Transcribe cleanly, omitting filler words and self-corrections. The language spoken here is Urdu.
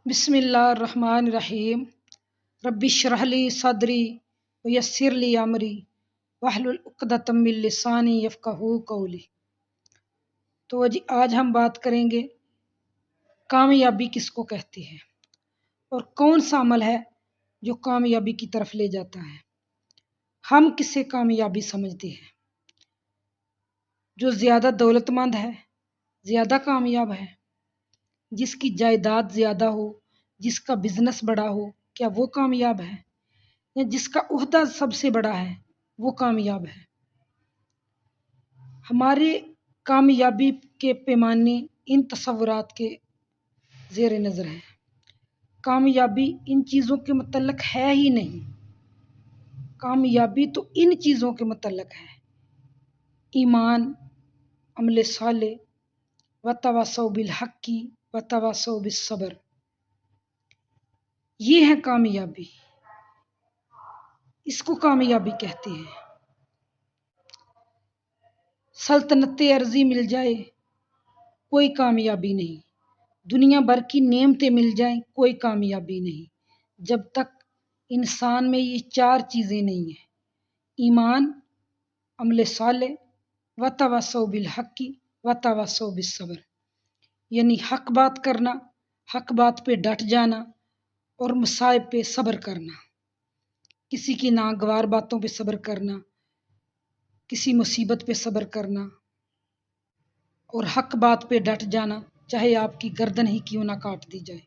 بسم اللہ الرحمن الرحیم۔ رب اشرح لی صدری ویسر لی امری واحلل عقدۃ من لسانی یفقہوا قولی۔ تو آج ہم بات کریں گے کامیابی کس کو کہتے ہیں اور کون سا عمل ہے جو کامیابی کی طرف لے جاتا ہے۔ ہم کسے کامیابی سمجھتے ہیں؟ جو زیادہ دولت مند ہے زیادہ کامیاب ہے، جس کی جائیداد زیادہ ہو، جس کا بزنس بڑا ہو، کیا وہ کامیاب ہے؟ یا جس کا عہدہ سب سے بڑا ہے وہ کامیاب ہے؟ ہمارے کامیابی کے پیمانے ان تصورات کے زیر نظر ہیں۔ کامیابی ان چیزوں کے متعلق ہے ہی نہیں، کامیابی تو ان چیزوں کے متعلق ہے: ایمان، عمل صالح، وتواصوا بالحق وتواصوا بالصبر۔ یہ ہے کامیابی، اس کو کامیابی کہتے ہیں۔ سلطنت عرضی مل جائے کوئی کامیابی نہیں، دنیا بھر کی نعمتیں مل جائیں کوئی کامیابی نہیں، جب تک انسان میں یہ چار چیزیں نہیں ہیں: ایمان، عمل صالح، وتواصوا بالحق وتواصوا بالصبر۔ یعنی حق بات کرنا، حق بات پہ ڈٹ جانا اور مصائب پہ صبر کرنا، کسی کی ناگوار باتوں پہ صبر کرنا، کسی مصیبت پہ صبر کرنا اور حق بات پہ ڈٹ جانا، چاہے آپ کی گردن ہی کیوں نہ کاٹ دی جائے۔